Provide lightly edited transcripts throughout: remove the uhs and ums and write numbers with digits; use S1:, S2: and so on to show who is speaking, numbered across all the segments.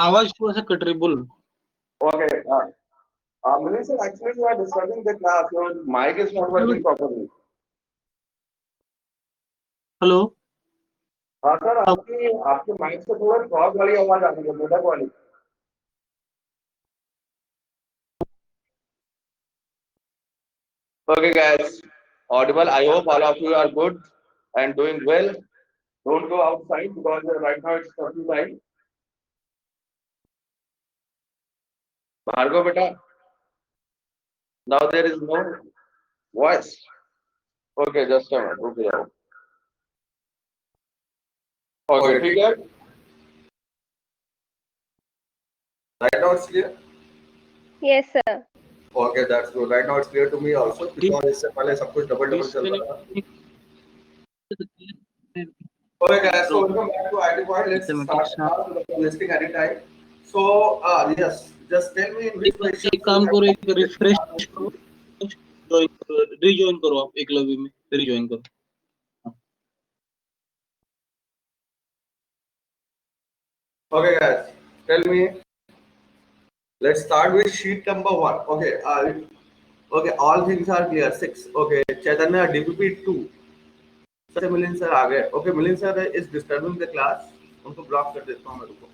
S1: आवाज थोड़ा सा कट रही, बोल।
S2: Okay. Melissa, actually, you are disturbing the class. Your mic is not working properly.
S1: Hello.
S2: हाँ सर, आपकी आपके माइक से थोड़ा क्रॉस वाली आवाज आ रही है, मोटर वाली। Okay, guys. Audible. I hope all of you are good and doing well. Don't go outside because right now it's curfew time. Bhargav, beta. Now there is no voice. Okay, just a minute. रुक जाओ. Okay, ठीक है. Right now it's clear.
S3: Yes, sir.
S2: Okay, that's good. Right now it's clear to me also because इससे पहले सब कुछ double double चल रहा था. Okay, guys. So welcome back to IT Point. Let's start with the listing anytime. So, yes, just tell me in which question.
S1: एक काम करो, एक रिफ्रेश करो, रिज्वाइन करो, आप एकलव्य में रिज्वाइन करो.
S2: Okay, guys, tell me. Let's start with sheet number 1. Okay, okay, all things are clear. 6. Okay, Chaitanya, DPP 2. Sir Milind sir आ गए. Okay, Milind sir is disturbing the class. उनको ब्लॉक कर देता हूँ मैं. रुको.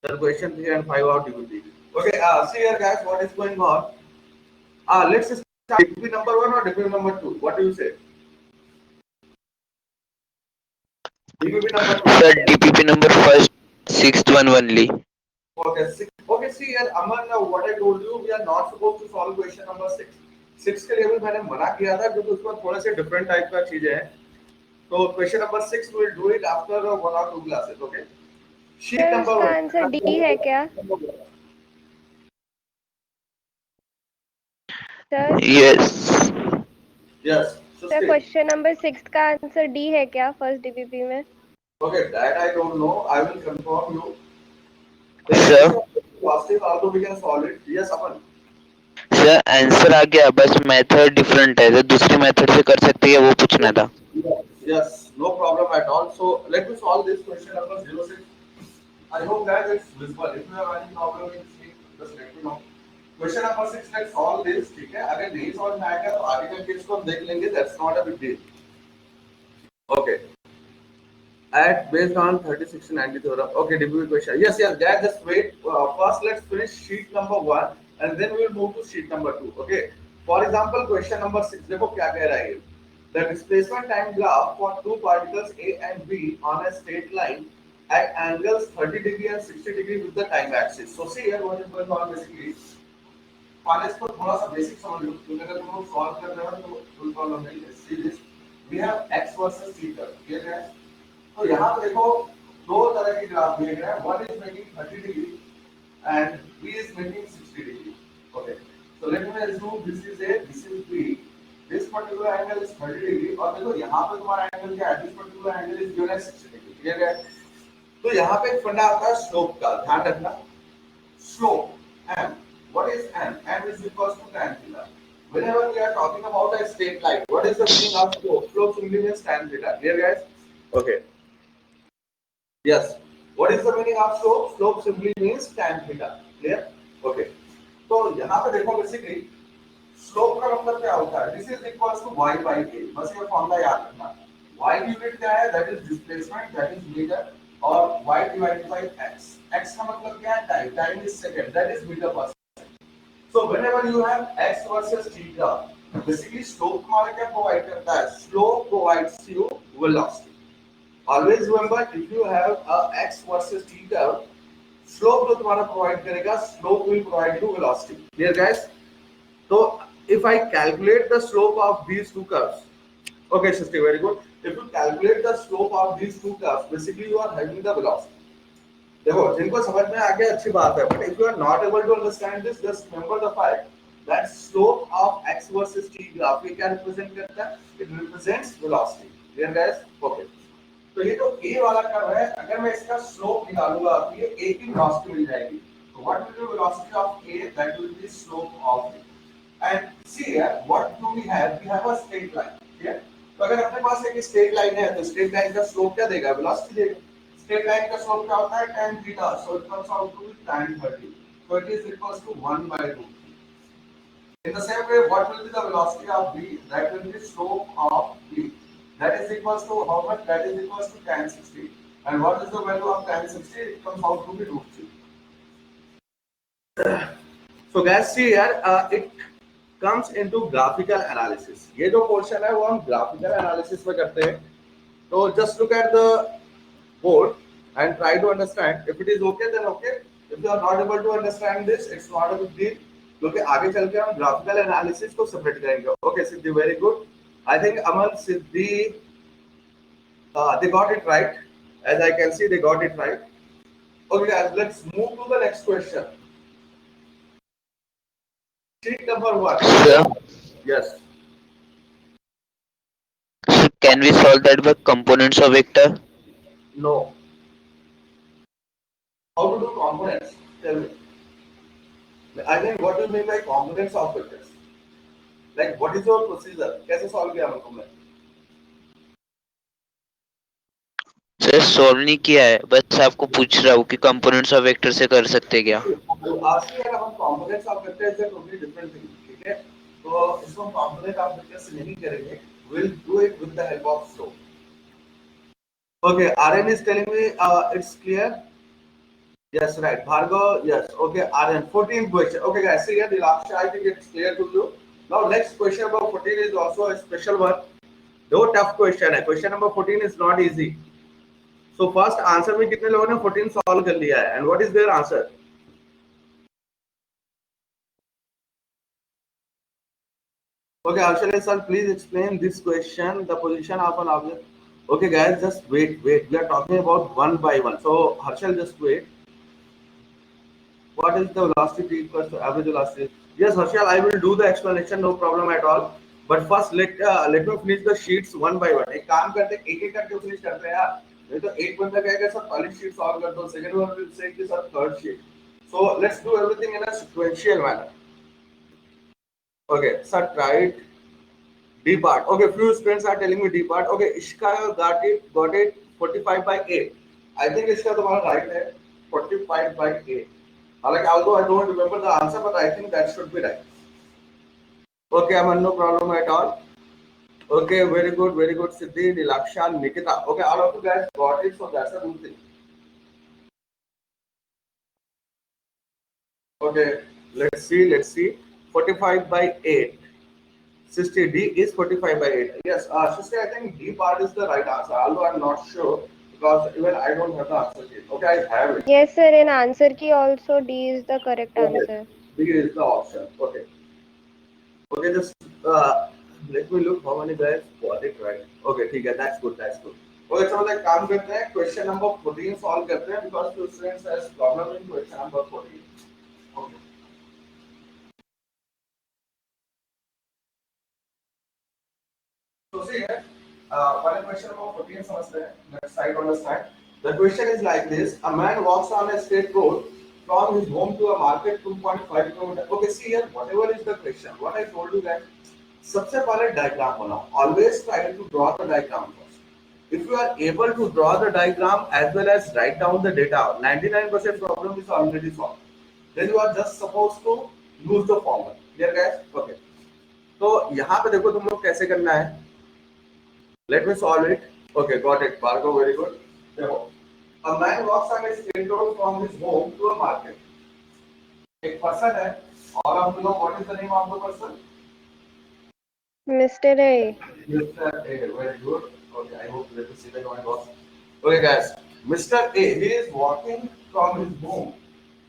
S2: Sir, question 3 and 5 out DPP. Okay, see here, guys, what is going on? Let's start DPP number 1 or DPP number 2. What do you say? DPP number 2.
S4: Sir, DPP number first, sixth one only.
S2: Okay, okay, see here, Aman, what I told you, we are not supposed to solve question number 6. 6 के लिए भी मैंने मना किया था क्योंकि उसमें थोड़े से डिफरेंट टाइप का चीजें हैं. तो question number 6 will do it after 1 or 2 classes. Okay. Sheet
S3: sir
S2: number
S3: उसका आंसर डी है क्या? Sir
S4: Yes.
S2: Yes.
S3: Sir question number 6 का आंसर डी है क्या फर्स्ट डीपीपी में?
S2: Okay, that I don't know. I will confirm you.
S4: Sir.
S2: Also we can solve it. Yes, Aman.
S4: Sir answer आ गया, बस method different है, तो दूसरी मेथड से कर सकते हैं, वो पूछना था.
S2: Yes, no problem at all. So let me solve this question number 06. I hope that it's visible. If you have any problem in seeing, just let me know. Question number 6, let's solve this. ठीक है. अगर नहीं solve में आएगा तो आगे का case को हम देख लेंगे. That's not a big deal. Okay. At based on 306090 theorem. Okay, DPP question. Yes, yes, guys, just wait. First, let's finish sheet number 1 and then we'll move to sheet number 2. Okay. For example, question number 6. देखो क्या कह रहा है ये. The displacement time graph for two particles A and B on a straight line at angles 30 degree and 60 degree with the time axis. So see here what is going on basically. पहले इसको थोड़ा सा basic समझ लो. तो अगर तुम लोग solve कर रहे हो तो कोई प्रॉब्लम नहीं है. See this. We have x versus theta. Clear है? तो यहाँ पे देखो दो तरह के ग्राफ दिए गए हैं. One is making 30 degree and B is making 60 degree. Okay, so let me assume this is A, this is B. This particular angle is 30 degree और देखो यहाँ पे तुम्हारा एंगल क्या है. This particular angle is given as 60 degree. Clear है? तो यहाँ पे एक फंडा आता है स्लोप का. ध्यान रखना, slope m. What is m? m is equals to tan theta. Whenever we are talking about a straight line, what is the meaning of slope? Slope simply means tan theta. Clear, guys? Okay. Yes. What is the meaning of slope? Slope simply means tan theta. Clear? Okay. तो यहाँ पे देखो basically slope का मतलब क्या होता है. This is equals to y by a. बस ये फॉर्मूला याद रखना. y की यूनिट क्या है? That is displacement, that is metre, और y divided by x. x का मतलब क्या है? Time. Time is second, that is metre per second. So whenever you have x versus theta, basically slope तुम्हारा क्या प्रोवाइड करता है? Slope provides you velocity. Always remember, if you have a x versus theta, slope जो तुम्हारा provide करेगा, slope will provide you velocity. Clear, guys? So if I calculate the slope of these two curves, okay, Shasti, very good. If you calculate the slope of these two curves, basically you are having the velocity. देखो, जिनको समझ में आ गया अच्छी बात है. But if you are not able to understand this, just remember the fact that slope of x versus t graph ये क्या represent करता है? It represents velocity. Clear, guys? Okay. तो ये तो a वाला कर्व है. अगर मैं इसका स्लोप निकालूंगा तो ये a की वेलोसिटी मिल जाएगी. तो what will be velocity of a? That will be slope of a. And see here what do we have? We have a straight line. ठीक है? तो अगर अपने पास एक स्ट्रेट लाइन है तो स्ट्रेट लाइन का स्लोप क्या देगा? वेलोसिटी देगा. Straight line का slope क्या होता है? tan theta. So it comes out to be tan 30. So it is equals to 1 by root 3. In the same way, what will be the velocity of B? That will be slope of B. That is equals to how much? That is equals to tan 60. And what is the value of tan 60? It comes out to be root 3. So guys, see here, it comes into graphical analysis. ये जो portion है वो हम graphical analysis में करते हैं. So just look at the board and try to understand. If it is okay, then okay. If you are not able to understand this, it's not a big deal. क्योंकि आगे चल के हम graphical analysis को separate करेंगे. Okay, Siddhi, very good. I think Amal, Siddhi, they got it right. As I can see, they got it right. Okay, guys, let's move to the next question. Sheet number 1.
S4: Sir,
S2: Yes.
S4: so can we solve that by components of vector?
S2: No. How to do components? Tell me. I think what do you mean by components of vectors? Like what is your procedure? कैसे solve किया हमको मैं?
S4: Sir solve नहीं किया है, बस आपको पूछ रहा हूँ कि कंपोनेंट्स ऑफ वेक्टर से कर सकते क्या?
S2: Asking है हम components of vectors are totally different thing. ठीक है? तो इसको हम component of vectors से नहीं करेंगे. We'll do it with the help of slope. Okay, RN is telling me it's clear. Yes, right. Bhargav, yes. Okay, RN. 14th question. Okay, guys, see here, the last I think it's clear to you. Now, next question about 14 is also a special one. Though tough question है. Question number 14 is not easy. So first answer में कितने लोगों ने 14 solve कर लिया है? And what is their answer? Okay, Arshale sir, please explain this question. The position of an object. Okay, guys, just wait. We are talking about one by one. So Harshal, just wait. What is the velocity equals to average velocity? Yes, Harshal, I will do the explanation, no problem at all. But first, let me finish the sheets one by one. एक काम करते हैं, एक करके finish करते हैं यार. नहीं तो एक बंदा कहेगा सर पहली sheet solve कर दो, second one will say कि sir third sheet. So let's do everything in a sequential manner. Okay, sir, try it. D part. Okay, few students are telling me D part. Okay, Ishka got it 45 by 8. I think Ishka तुम्हारा right है 45 by 8. Like, although I don't remember the answer, but I think that should be right. Okay, Aman, no problem at all. Okay, very good, Siddhi, Nilaksha, Nikita. Okay, all of you guys got it, so that's a good thing. Okay, let's see. 45 by 8. Sister, D is 45 by 8. Yes, Sister, I think D part is the right answer, although I'm not sure. Because even I don't have the answer sheet. Okay, I have it.
S3: Yes, sir. In answer key also D is the correct answer.
S2: D is the option. Okay. Okay, just let me look how many guys got it right. Okay, ठीक है, that's good. Okay, चलो एक काम करते हैं, question number 14 solve करते हैं because few students has problem in question number 14. Okay. So see here, one question number 14 समझते हैं. Let's try to understand. The question is like this: a man walks on a straight road from his home to a market 2.5 km. Okay, see here, whatever is the question, what I told you guys, सबसे पहले diagram बनाओ. Always try to draw the diagram first. If you are able to draw the diagram as well as write down the data, 99% problem is already solved. Then you are just supposed to use the formula. Clear guys? Okay. तो यहाँ पे देखो तुम लोग कैसे करना है. Let me solve it. Okay, got it. Bhargav, very good. देखो, a man walks on a straight road from his home to a market. एक person है, all of you know what is the name of the person?
S3: Mr. A.
S2: Mr. A, very good. Okay, I hope let me see the comment box. Okay, guys, Mr. A, he is walking from his home.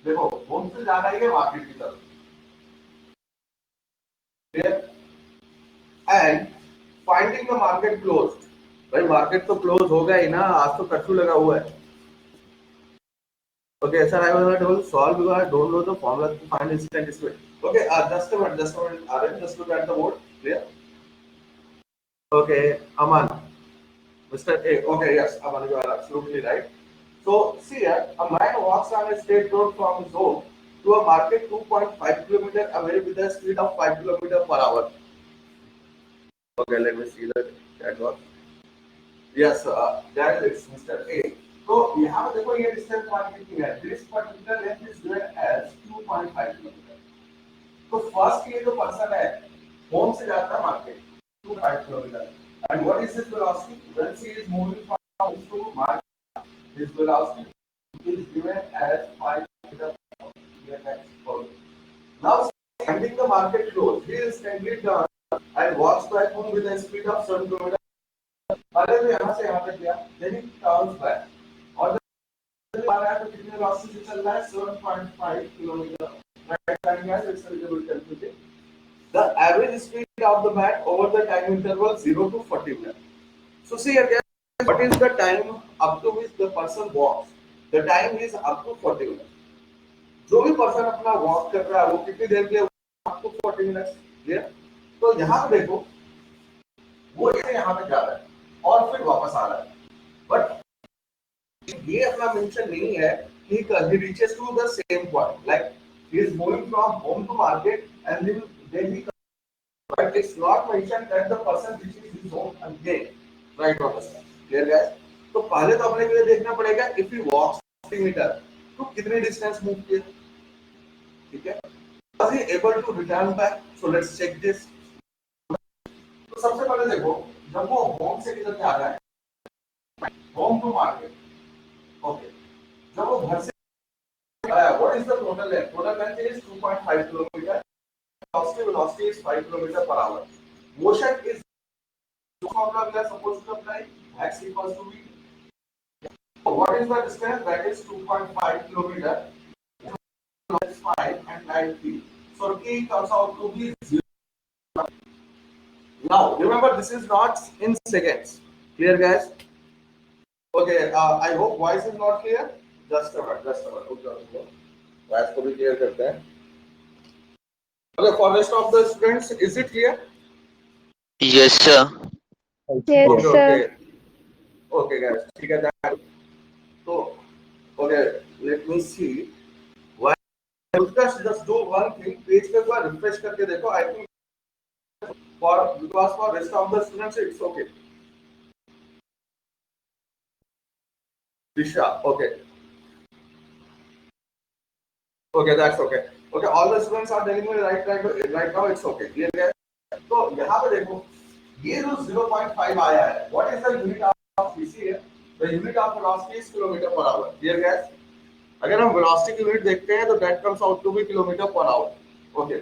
S2: देखो, home से जा रहा है market की तरफ. Clear? And finding the market closed. भाई market तो close होगा ही ना, आज तो कर्फ्यू लगा हुआ है. Okay, sir, I was not able to solve because I don't know the formula to find instant speed. Okay, just a minute, just look at the board. Clear? Okay, Aman, Mr. A. Okay, yes, Aman, you are absolutely right. So, see here, a man walks on a straight road from his home to a market 2.5 km away with a speed of 5 km per hour. Okay, let me see that was. Yes, that is Mr. A. तो यहाँ पे देखो ये distance मान कितनी है, this particular length is given as 2.5 kilometre. तो first ये जो पर्सन है होम से जाता है market 2.5 kilometre, and what is his velocity when he is moving from home to market, his velocity is given as 5 km/h. Now, standing the market close, he is standing down and walks back home with a speed of 7 km. अगर वो यहाँ से यहाँ तक गया, then he turns back. और जब आ रहा है तो कितने वेलोसिटी से चल रहा है? 7.5 kilometre. Right time guys, it's a little bit confusing. The average speed of the bat over the time interval 0 to 40 minutes. So see again, what is the time up to which the person walks? The time is up to 40 minutes. जो भी person अपना walk कर रहा है वो कितनी देर के लिए? up to 40 minutes. क्लियर? तो यहाँ पे देखो वो यहाँ पे जा रहा है और फिर वापस आ रहा है, बट ये अपना मेंशन नहीं है कि he reaches to the same point, like he is moving from home to market and then he, but it's not mentioned that the person reaches his home again right वापस. Clear guys? तो पहले तो अपने के लिए देखना पड़ेगा if he walks 40 metre तो कितनी डिस्टेंस मूव किया. ठीक है, was he able to return back? So let's check this. तो सबसे पहले देखो जब वो होम से किधर जा रहा है, होम टू मार्केट. ओके, जब वो घर से आया, what is the total length? Total length is 2.5 kilometer. Velocity is 5 kilometer per hour. Motion is formula we are supposed to apply, x equals to v. What is the distance? That is 2.5 kilometer. 5 and 90. So k comes out to be 0. Now remember this is not in seconds. Clear guys? Okay, I hope voice is not clear. Just a minute. Okay. Voice को भी clear करते हैं. Okay, for rest of the students, is it clear?
S4: Yes, sir.
S3: Yes,
S2: Okay,
S3: sir.
S2: okay guys. ठीक है that. So okay, let me see. Just do one thing. Page पे एक बार refresh करके देखो. I think because for rest of the students it's okay. Disha, okay. Okay, that's okay. Okay, all the students are telling me right now it's okay. Clear है? तो यहाँ पे देखो ये जो 0.5 आया है, what is the unit of VC here? The unit of velocity is kilometer per hour. Clear guys? अगर हम velocity की यूनिट देखते हैं तो that comes out to be kilometer per hour. Okay.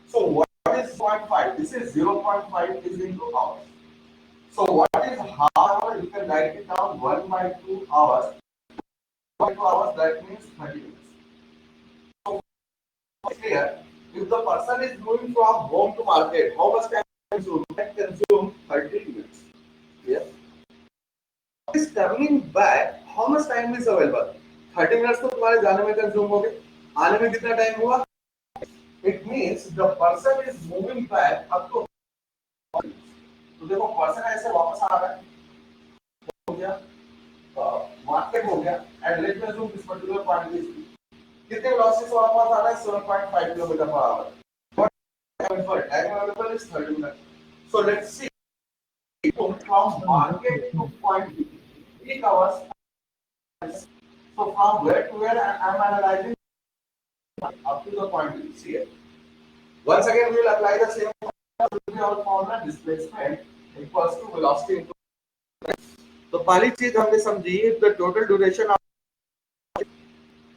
S2: So what is 0.5? This is 0.5 is into hours. So what is half hour? You can write it down 1/2 hours. 1/2 hours, that means 30 minutes. So here, if the person is moving from home to market, how much time consume? That consume 30 minutes. Yes. Is coming back, how much time is available? 30 minutes तो तुम्हारे जाने में consume हो गए, आने में कितना time हुआ? It means the person is moving back up to. तो देखो पर्सन ऐसे वापस आ रहा है, हो गया मार्केट हो गया, and let me assume this particular quantity कितने वेलोसिटी से वापस आ रहा है? 7.5 kilometre per our. What time available is 30 minutes. So let's see from market to point B, 3 hours. So from where to where I am analyzing up to the point B. See it. Once again we will apply the same formula. Displacement equals to velocity into. तो पहली चीज हमने समझी the total duration of.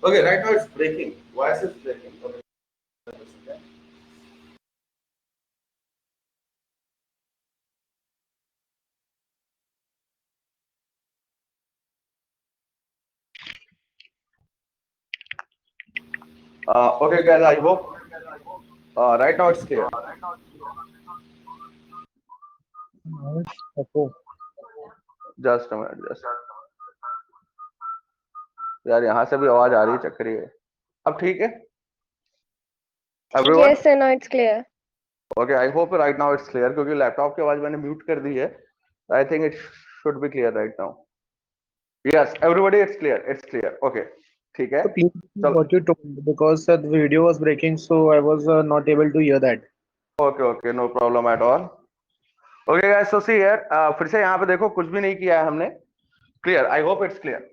S2: Okay, right now it's breaking. Voice is breaking. Okay. Okay guys, I hope right now it's clear.
S5: Okay.
S2: Just a minute. यार यहाँ से भी आवाज आ रही है, चक्करी है. अब ठीक है? Everyone?
S3: Yes, sir. Now it's clear.
S2: Okay, I hope right now it's clear क्योंकि लैपटॉप की आवाज मैंने म्यूट कर दी है. I think it should be clear right now. Yes, everybody, it's clear. It's clear. Okay, ठीक है.
S5: So please repeat what you told because the video was breaking, so I was not able to hear that.
S2: Okay, no problem at all. Okay guys, so see here, फिर से यहाँ पे देखो कुछ भी नहीं किया है हमने. Clear? I hope it's clear.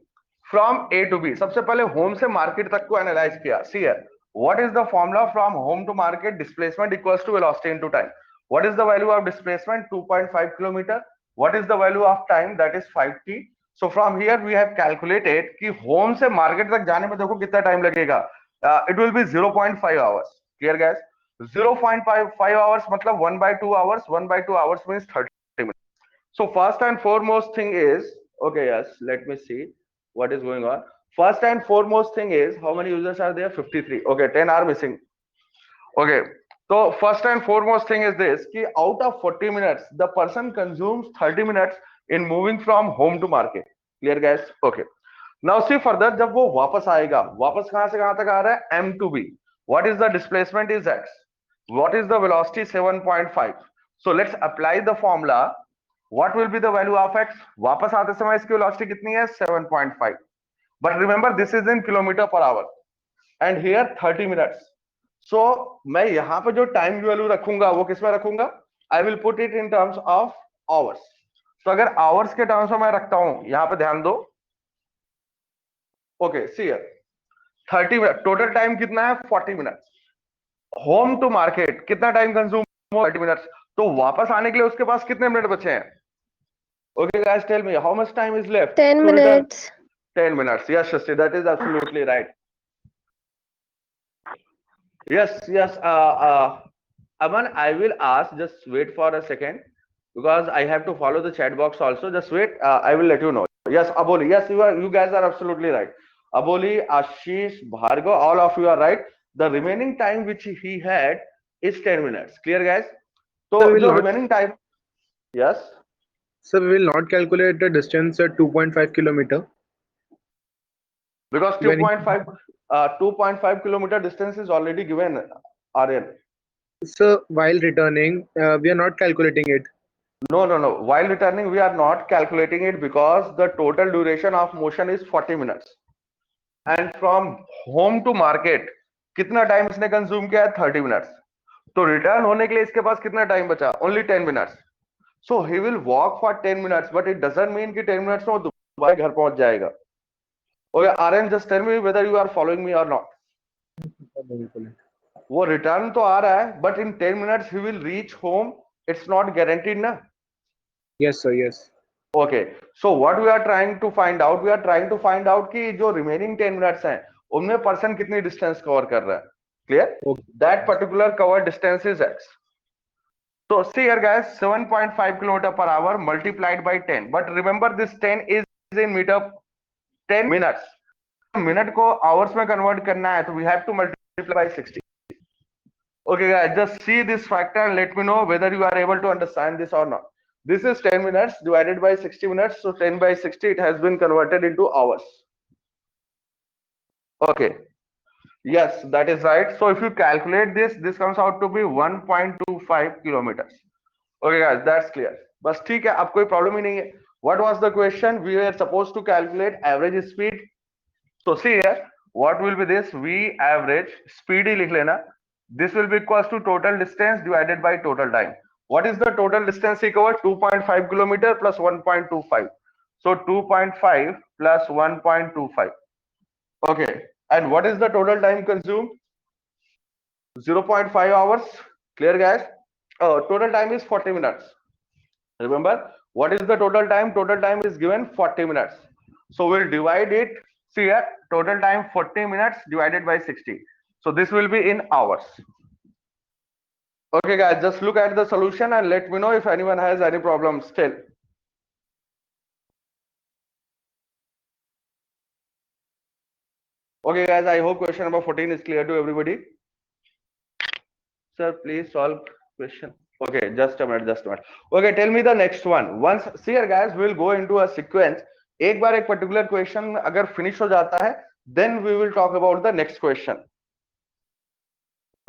S2: From A to B, सबसे पहले होम से मार्केट तक को एनालाइज किया. See here, what is the formula from home to market? Displacement equals to velocity into time. What is the value of displacement? 2.5 kilometre. What is the value of time? That is 5t. So from here we have calculated कि home से market तक जाने में देखो कितना time लगेगा. It will B 0.5 hours. Clear guys? 0.5 hours मतलब 1/2 hours. 1/2 hours means 30 minutes. So first and foremost thing is, okay, yes, let me see what is going on. First and foremost thing is, how many users are there? 53. Okay, 10 are missing. Okay, so first and foremost thing is this, ki out of 40 minutes, the person consumes 30 minutes in moving from home to market. Clear guys? Okay. Now see further, जब वो वापस आएगा, वापस कहां से कहां तक आ रहा है? M to B. What is the displacement? Is x. What is the velocity? 7.5. So let's apply the formula. What will be the value of x? वापस आते समय इसकी velocity कितनी है? 7.5. But remember, this is in kilometer per hour. And here 30 minutes. So मैं यहाँ पे जो time value रखूंगा वो किस में रखूंगा? I will put it in terms of hours. तो अगर hours के terms में मैं रखता हूं, यहाँ पे ध्यान दो. Okay, see here. 30 minutes. Total time कितना है? 40 minutes. Home to market कितना time consume? 30 minutes. तो वापस आने के लिए उसके पास कितने मिनट बचे हैं? Okay, guys, tell me how much time is left?
S3: 10
S2: to return?
S3: minutes.
S2: 10 minutes. Yes, Shasti, that is absolutely right. Yes, yes. Aman, I will ask. Just wait for a second because I have to follow the chat box also. Just wait. I will let you know. Yes, Aboli. Yes, you guys are absolutely right. Aboli, Ashish, Bhargav, all of you are right. The remaining time which he had is 10 minutes. Clear, guys? So
S5: So we will
S2: the
S5: not,
S2: remaining time. Yes.
S5: so we will not calculate the distance at 2.5 kilometer.
S2: Because
S5: When
S2: 2.5 kilometer distance is already given, Aryan.
S5: so while returning, we are not calculating it.
S2: No. While returning, we are not calculating it because the total duration of motion is 40 minutes. And from home to market, कितना time इसने consume किया है? 30 minutes. तो return होने के लिए इसके पास कितना टाइम बचा? Only 10 minutes. So he will walk for 10 minutes, but it doesn't mean कि 10 minutes में वो दोबारा घर पहुंच जाएगा. Okay, Aryan, just tell me whether you are following me or not. वो रिटर्न तो आ रहा है, but in 10 minutes he will reach home. It's not guaranteed ना.
S5: Yes, sir. Yes.
S2: Okay, so what we are trying to find out? We are trying to find out कि जो remaining 10 minutes हैं, उनमें person कितनी distance cover कर रहा है. Clear?
S5: Okay.
S2: That particular covered distance is x. So see here, guys, 7.5 kilometer per hour multiplied by 10. But remember, this 10 is in meter. 10 minutes. Minute को hours में convert करना है, तो we have to multiply by 60. Okay, guys, just see this factor and let me know whether you are able to understand this or not. This is 10 minutes divided by 60 minutes. So 10 by 60, it has been converted into hours. Okay. Yes, that is right. So if you calculate this, this comes out to be 1.25 kilometers. Okay, guys, that's clear. बस ठीक है, अब कोई problem ही नहीं है. What was the question? We were supposed to calculate average speed. So see here, what will be this? V average speed ही लिख लेना. This will be equals to total distance divided by total time. What is the total distance he covered? 2.5 kilometer plus 1.25. So 2.5 plus 1.25. Okay. And what is the total time consumed? 0.5 hours. Clear, guys? Total time is 40 minutes. Remember, what is the total time? Total time is given 40 minutes. So we'll divide it. See here, total time 40 minutes divided by 60. So this will be in hours. Okay, guys, just look at the solution and let me know if anyone has any problems still. Okay, guys, I hope question number 14 is clear to everybody. Sir, please solve question. Okay, just a minute. Okay, tell me the next one. Once, see here, guys, we will go into a sequence. एक बार एक particular question अगर finish हो जाता है, then we will talk about the next question.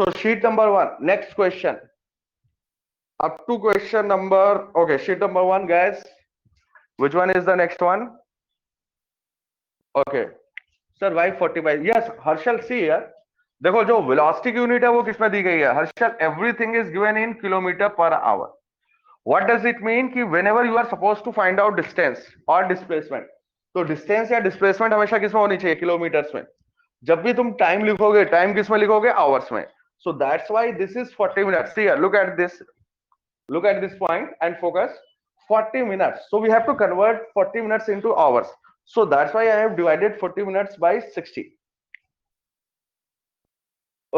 S2: So sheet number 1, next question. Up to question number, okay, sheet number 1, guys. Which one is the next one? Okay. Sir, why 45? Yes, Harshal, see here. देखो जो velocity की unit है वो किसमें दी गई है? Harshal, everything is given in kilometer per hour. What does it mean? कि whenever you are supposed to find out distance or displacement, तो डिस्टेंस या डिस्प्लेसमेंट हमेशा किसमें होनी चाहिए, किलोमीटर्स में। जब भी तुम टाइम लिखोगे, टाइम किसमें लिखोगे, आवर्स में। So that's why this is 40 minutes. Here look at this point and focus. 40 minutes, so we have to convert 40 minutes into hours. So that's why I have divided 40 minutes by 60.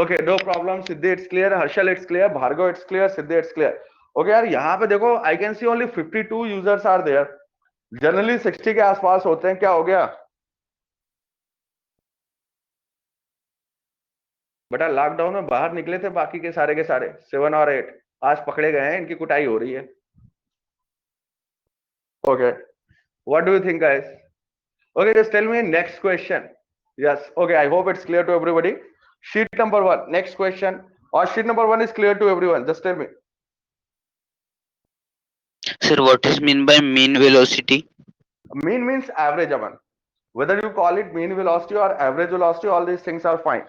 S2: Okay, no problem. Siddhi, it's clear. Harshal, it's clear. Bhargav, it's clear. Siddhi, it's clear. Okay यार, यहाँ पे देखो, I can see only 52 users are there. Generally 60 के आसपास होते हैं। क्या हो गया बेटा? लॉकडाउन में बाहर निकले थे बाकी के सारे 7 और 8 आज पकड़े गए हैं, इनकी कुटाई हो रही है। Okay, what do you think, guys? Okay, just tell me next question. Yes, okay, I hope it's clear to everybody. Sheet number 1, next question. Or sheet number 1 is clear to everyone. Just tell me.
S4: Sir, what is mean by mean velocity?
S2: Mean means average, Aman. Whether you call it mean velocity or average velocity, all these things are fine.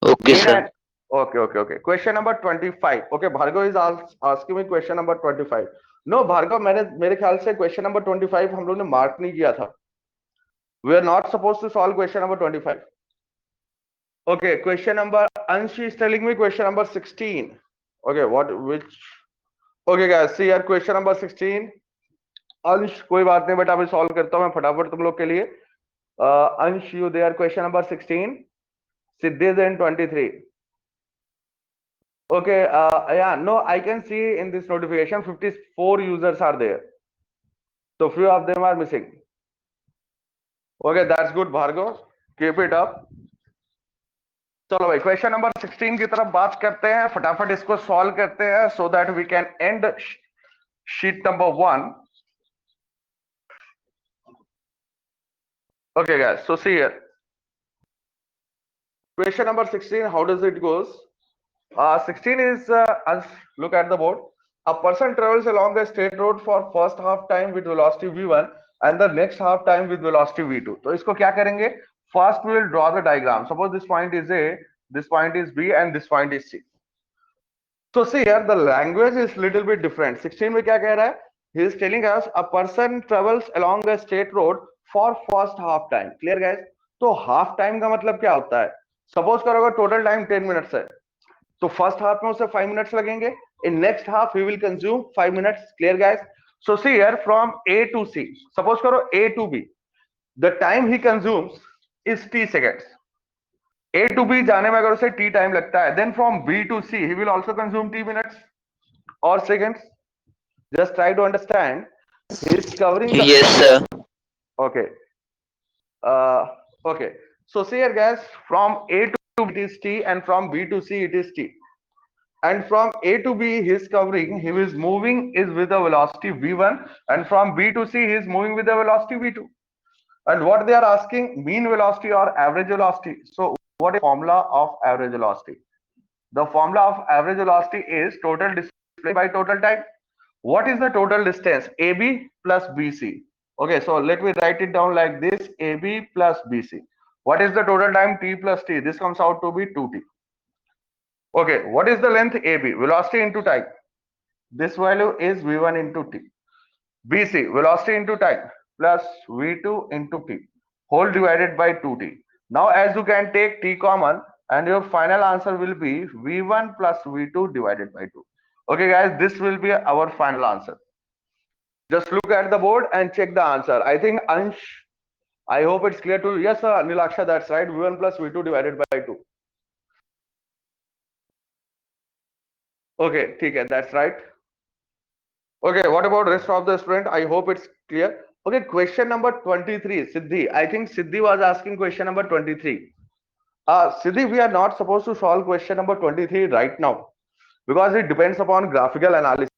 S4: Okay,
S2: Mean
S4: sir.
S2: and okay. Question number 25. Okay, Bhargav is asking me question number 25. No, Bhargav, मेरे ख्याल से question number 25 हम लोग ने mark नहीं किया था. We are not supposed to solve question number 25. Okay, question number, Anshi is telling me question number 16. Okay, okay guys, see here question number 16. अंश, कोई बात नहीं बेटा, अभी सॉल्व करता हूं मैं फटाफट तुम लोग के लिए। अंश, you there, question number 16. Siddhi is in 23. Okay, yeah, no, I can see in this notification 54 users are there. So few of them are missing. Okay, that's good, Bhargav. Keep it up. चलो भाई, question number 16 की तरफ बात करते हैं, फटाफट इसको solve करते हैं so that we can end sheet number 1. Okay guys, so see here. Question number 16, how does it goes? 16 is, look at the board. A person travels along a straight road for first half time with velocity v1 and the next half time with velocity v2. तो इसको क्या करेंगे? First we will draw the diagram. Suppose this point is A, this point is B and this point is C. So see here, the language is little bit different. 16 में क्या कह रहा है? He is telling us a person travels along a straight road for first half time. Clear guys? तो half time का मतलब क्या होता है? Suppose करोगे total time 10 minutes है, तो first half में उसे 5 minutes लगेंगे. In next half he will consume 5 minutes. Clear guys? So see here, from A to C, suppose करो A to B, the time he consumes is t seconds. A to B जाने में अगर उसे t time लगता है, then from B to C he will also consume t minutes or seconds. Just try to understand. He is covering the...
S4: Yes, sir.
S2: Okay. Okay. So see here guys, from A to B it is t and from B to C it is t. And from A to B he is covering, he is moving is with a velocity v1, and from B to C he is moving with a velocity v2. And what they are asking, mean velocity or average velocity. So what is the formula of average velocity? The formula of average velocity is total distance by total time. What is the total distance? AB plus BC. Okay, so let me write it down like this, AB plus BC. What is the total time? T plus T. This comes out to be 2T. Okay, what is the length? AB, velocity into time. This value is V1 into T. BC, velocity into time, plus V2 into T, whole divided by 2T. Now as you can take T common, and your final answer will be V1 plus V2 divided by 2. Okay guys, this will be our final answer. Just look at the board and check the answer. I think Ansh, I hope it's clear to you. Yes sir, Nilaksha, that's right, V1 plus V2 divided by 2. Okay, okay, that's right. Okay, what about rest of the student? I hope it's clear. Okay, question number 23, Siddhi. I think Siddhi was asking question number 23. Siddhi, we are not supposed to solve question number 23 right now because it depends upon graphical analysis.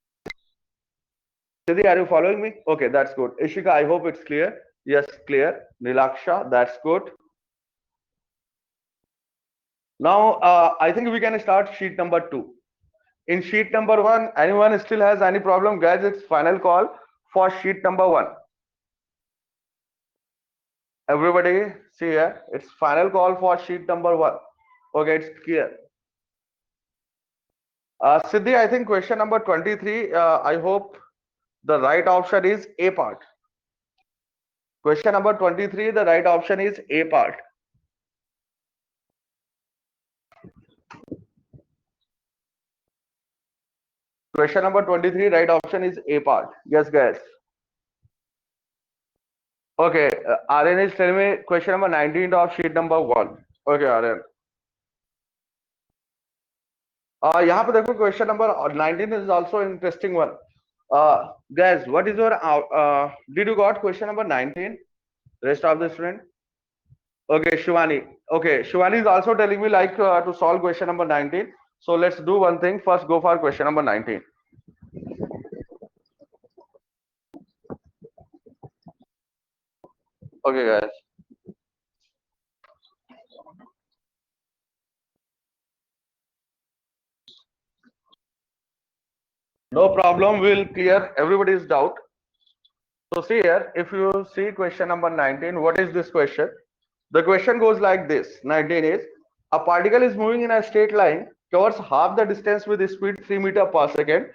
S2: Siddhi, are you following me? Okay, that's good. Ishika, I hope it's clear. Yes, clear. Nilaksha, that's good. Now, I think we can start sheet number 2. In sheet number 1, anyone still has any problem? Guys, it's final call for sheet number 1. Everybody, see here, it's final call for sheet number 1. Okay, it's clear. Siddhi, I think question number 23, I hope the right option is A part. Question number 23, the right option is A part. Question number 23, right option is A part. Yes, guys. Okay, Aryan is telling me question number 19 of sheet number 1. Okay, Aryan. यहाँ पे देखो question number 19 is also interesting one. Guys, what is your did you got question number 19? Rest of the student. Okay, Shivani. Okay, Shivani is also telling me like to solve question number 19. So let's do one thing. First, go for question number 19. Okay, guys. No problem. We'll clear everybody's doubt. So see here, if you see question number 19, what is this question? The question goes like this. 19 is, a particle is moving in a straight line, covers half the distance with a speed 3 meters per second.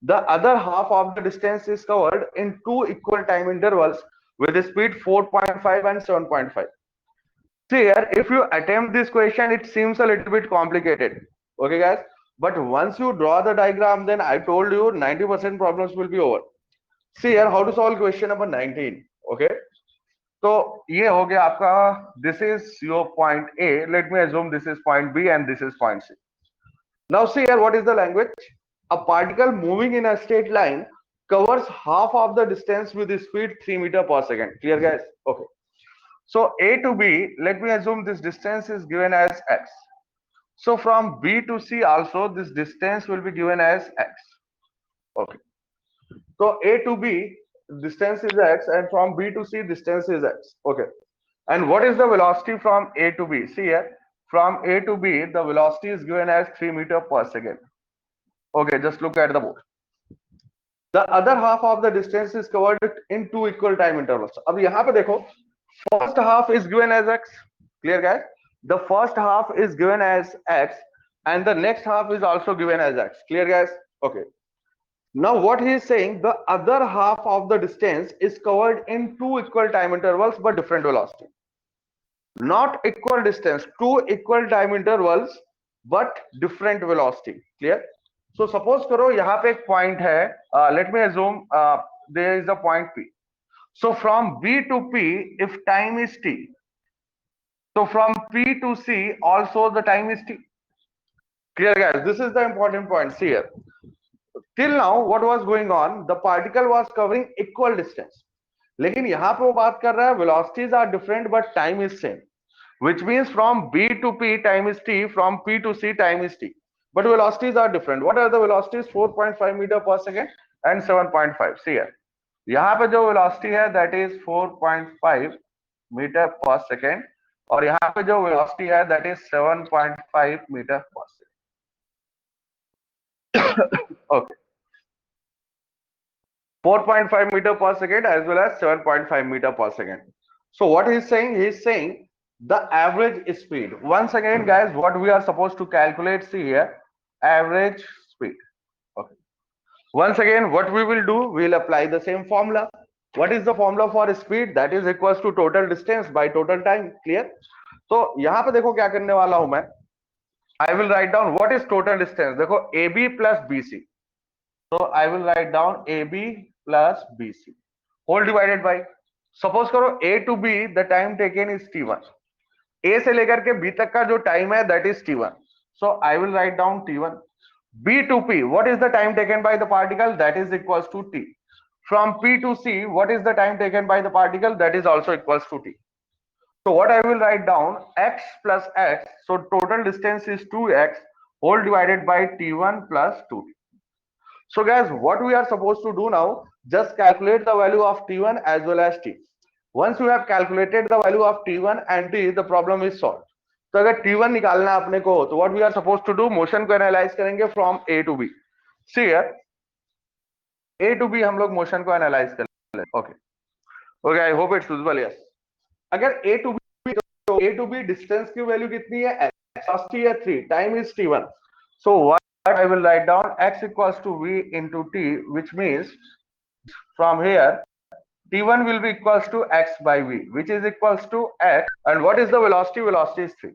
S2: The other half of the distance is covered in two equal time intervals with a speed 4.5 and 7.5. See here, if you attempt this question, it seems a little bit complicated. Okay, guys? But once you draw the diagram, then I told you 90% problems will be over. See here, how to solve question number 19. Okay? So, ये हो गया आपका, this is your point A. Let me assume this is point B and this is point C. Now see here, what is the language? A particle moving in a straight line covers half of the distance with the speed 3 meters per second. Clear, guys? Okay. So A to B, let me assume this distance is given as x. So from B to C also, this distance will be given as x. Okay. So A to B, distance is x, and from B to C, distance is x. Okay. And what is the velocity from A to B? See here, from A to B, the velocity is given as 3 meters per second. Okay, just look at the board. The other half of the distance is covered in two equal time intervals. अब यहाँ पे देखो, first half is given as x. Clear, guys? The first half is given as x, and the next half is also given as x. Clear, guys? Okay. Now what he is saying, the other half of the distance is covered in two equal time intervals but different velocity. Not equal distance, two equal time intervals but different velocity. Clear? So suppose करो यहाँ पे एक point है. Let me assume there is a point P. So from B to P, if time is t, so from P to C also the time is t. Clear, guys? This is the important point. See here. Till now, what was going on? The particle was covering equal distance. लेकिन यहाँ पे वो बात कर रहा है velocities are different but time is same, which means from B to P time is t, from P to C time is t, but velocities are different. What are the velocities? 4.5 meters per second and 7.5. See here. यहाँ पे जो velocity है that is 4.5 meter per second और यहाँ पे जो velocity है that is 7.5 meter per second. Okay. 4.5 meter per second as well as 7.5 meter per second. So what he's saying, he's saying the average speed. Once again, guys, what we are supposed to calculate, see here, average speed. Okay. Once again, what we will do, we'll apply the same formula. What is the formula for speed? That is equals to total distance by total time. Clear? So यहाँ पे देखो क्या करने वाला हूं मैं. I will write down what is total distance. देखो AB plus BC. So I will write down AB plus BC whole divided by. Suppose करो A to B, the time taken is T1. A से लेकर के B तक का जो time है that is T1. So I will write down T1. B to P, what is the time taken by the particle? That is equals to T. From P to C, what is the time taken by the particle? That is also equals to T. So what I will write down, x plus x, so total distance is 2x whole divided by T1 plus 2T. So guys, what we are supposed to do now, just calculate the value of T1 as well as T. Once you have calculated the value of T1 and T, the problem is solved. तो अगर T1 निकालना है अपने को, तो what we are supposed to do, motion को analyse करेंगे from A to B. See here, A to B हम लोग मोशन को एनालाइज कर लेंगे. Okay. Okay, I hope it's visible. Yes. अगर A to B, तो A to B डिस्टेंस की वैल्यू कितनी है? X velocity है 3, time is T1. So what I will write down, x equals to V into T, which means from here T1 will be equals to x by v, which is equals to x. And what is the velocity? Velocity is 3.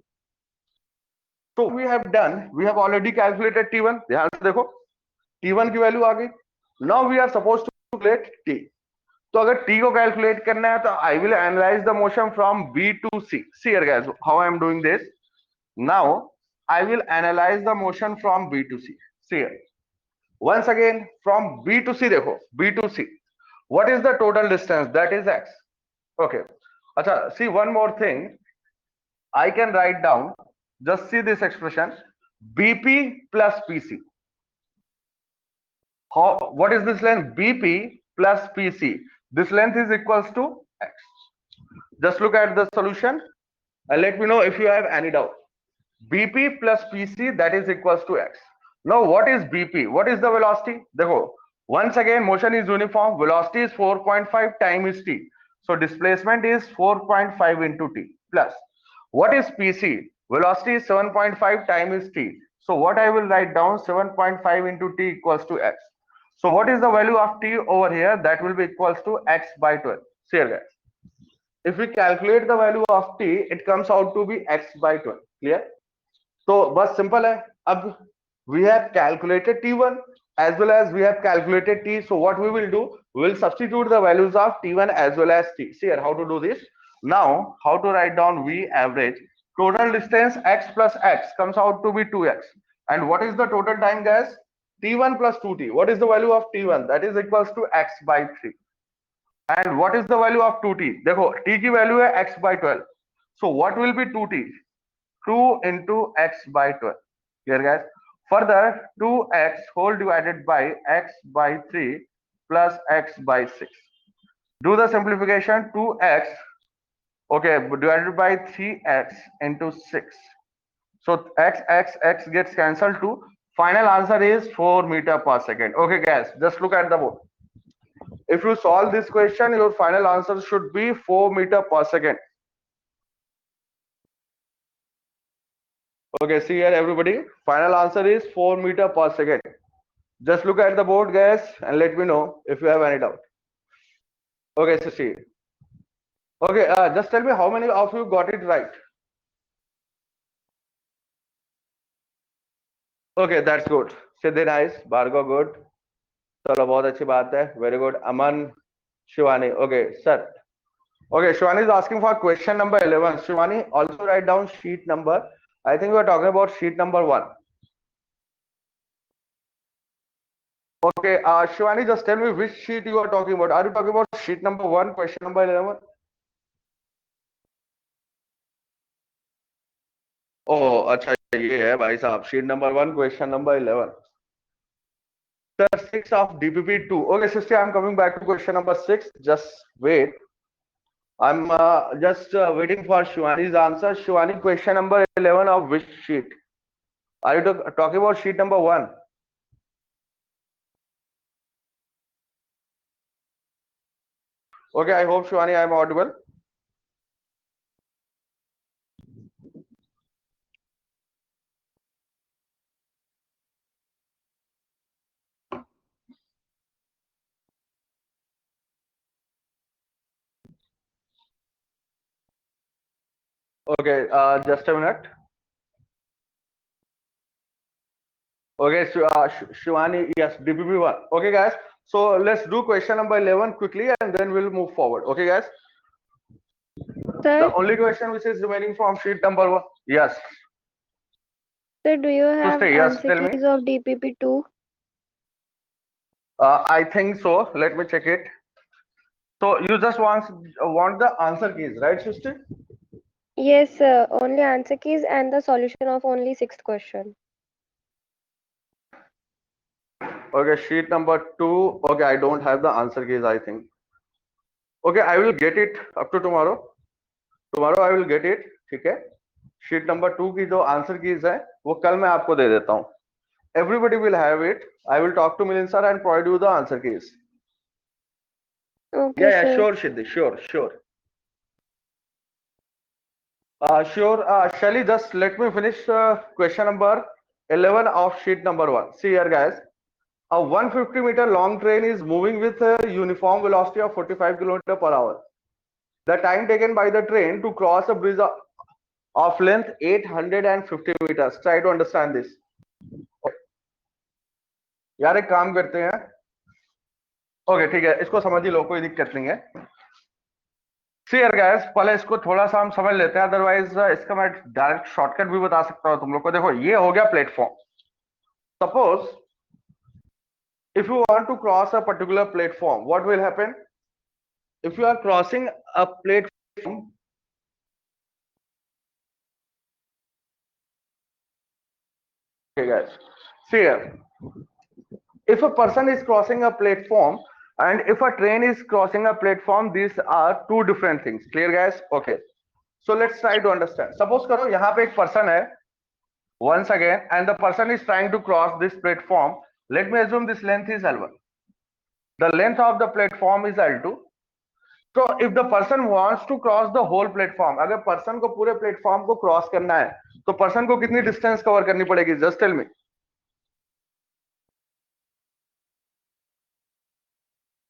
S2: So we have done, we have already calculated T1. ध्यान से देखो, T1 की value आ गई. Now we are supposed to calculate T. तो अगर T को calculate करना है तो I will analyze the motion from B to C. See here guys, how I am doing this. Now I will analyze the motion from B to C. See here. Once again from B to C देखो, B to C. What is the total distance? That is x. Okay. अच्छा, see one more thing. I can write down. Just see this expression. BP plus PC. What is this length? BP plus PC. This length is equals to x. Just look at the solution and let me know if you have any doubt. BP plus PC, that is equals to x. Now what is BP? What is the velocity? देखो, once again motion is uniform. Velocity is 4.5 times t. So displacement is 4.5 into t plus. What is PC? Velocity is 7.5 times t. So what I will write down, 7.5 into t equals to x. So what is the value of t over here? That will be equals to x by 12. See here guys. If we calculate the value of t, it comes out to be x by 12. Clear? So बस simple है. अब we have calculated t1 as well as we have calculated t. So what we will do? We will substitute the values of t1 as well as t. See here how to do this. Now how to write down v average. Total distance x plus x comes out to be 2x. And what is the total time guys? T1 plus 2t. What is the value of T1? That is equals to x by 3. And what is the value of 2t? देखो t की value है x by 12. So what will be 2t? 2 into x by 12. Clear guys? Further 2x whole divided by x by 3 plus x by 6. Do the simplification. 2x okay divided by 3x into 6. So x gets cancelled to. Final answer is 4 meter per second. Okay guys, just look at the board. If you solve this question, your final answer should be 4 meter per second. Okay, see here everybody. Final answer is 4 meter per second. Just look at the board guys and let me know if you have any doubt. Okay, so see. Okay, just tell me how many of you got it right. Okay, that's good. Siddhi nice. Bhargav good. चलो बहुत अच्छी बात है. Very good. Aman, Shivani. Okay, sir. Okay, Shivani is asking for question number 11. Shivani, also write down sheet number. I think we are talking about sheet number 1. Okay, Shivani, just tell me which sheet you are talking about. Are you talking about sheet number 1, question number 11? Oh, अच्छा ये है भाई साहब. Sheet number 1, question number 11. Sir, 6 of DPP 2. Okay, sister, I'm coming back to question number 6. Just wait. I'm just waiting for Shivani's answer. Shivani, question number 11 of which sheet? Are you talking about sheet number 1? Okay, I hope Shivani I am audible. Okay, just a minute. Okay, so Shivani, yes, DPP 1. Okay, guys. So let's do question number 11 quickly and then we'll move forward. Okay, guys.
S3: Sir,
S2: The only question which is remaining from sheet number 1. Yes.
S3: sir, do you have
S2: yes,
S3: answer
S2: tell me.
S3: keys of DPP2?
S2: I think so. Let me check it. So you just want the answer keys, right, sister?
S3: Yes, sir. Only answer keys and the solution of only 6th question.
S2: Okay, sheet number 2. Okay, I don't have the answer keys, I think. Okay, I will get it up to tomorrow. Tomorrow I will get it. ठीक है. Sheet number 2 की जो answer keys है, वो कल मैं आपको दे देता हूँ. Everybody will have it. I will talk to Milind sir and provide you the answer keys.
S3: Okay,
S2: Yeah,
S3: sir.
S2: sure, Siddhi, sure. Sure, Shelly, just let me finish question number 11 of sheet number 1. See here, guys. A 150-meter long train is moving with a uniform velocity of 45 km per hour. The time taken by the train to cross a bridge of length 850 meters. Try to understand this. यार एक काम करते हैं, okay ठीक है, इसको समझ ही लो, कोई दिक्कत नहीं है। See here guys, पहले इसको थोड़ा सा हम समझ लेते हैं, अदरवाइज इसका मैं डायरेक्ट शॉर्टकट भी बता सकता हूं तुम लोग को। देखो ये हो गया platform. Suppose if you want to cross a particular platform, what will happen? If you are crossing a platform, okay guys, see here, if a person is crossing a platform and if a train is crossing a platform, these are two different things. Clear guys? Okay, so let's try to understand. Suppose करो यहाँ पे एक person है, once again, and the person is trying to cross this platform. Let me assume this length is L1. The length of the platform is L2. So if the person wants to cross the whole platform, अगर person को पूरे platform को cross करना है, तो person को कितनी distance cover करनी पड़ेगी? Just tell me.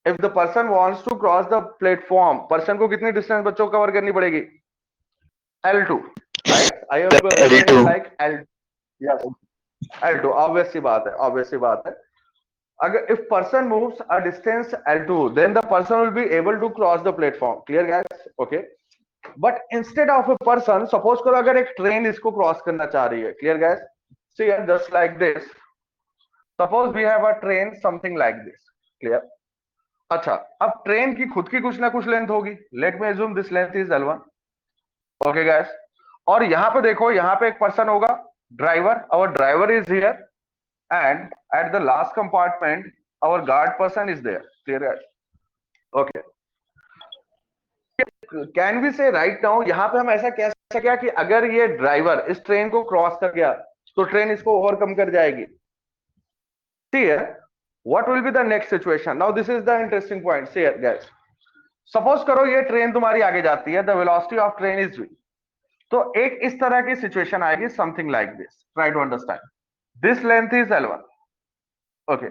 S2: If the person wants to cross the platform, person को कितनी distance बच्चों को cover करनी पड़ेगी? L2, right? I am
S4: L2.
S2: like L2. Yes, L2. Obvious सी बात है, obvious सी बात है. अगर if person moves a distance L2, then the person will be able to cross the platform. Clear guys? Okay. But instead of a person, suppose करो अगर एक train इसको cross करना चाह रही है. Clear guys? See here, just like this. Suppose we have a train something like this. Clear? अच्छा, अब ट्रेन की खुद की कुछ ना कुछ लेंथ होगी. Let me assume this length is L1. Okay guys, और यहां पे देखो, यहां पे एक पर्सन होगा, driver. Our driver is here and at the last compartment our guard person is there. Clear guys? Okay, can we say right now, यहां पे हम ऐसा कह सकते हैं कि अगर ये ड्राइवर इस ट्रेन को क्रॉस कर गया तो ट्रेन इसको ओवरकम कर जाएगी. ठीक है, what will be the next situation? Now this is the interesting point. See here guys, suppose करो ये ट्रेन तुम्हारी आगे जाती है, the velocity of train is v. तो एक इस तरह की सिचुएशन आएगी, something like this. Try to understand. This length is L1. Okay,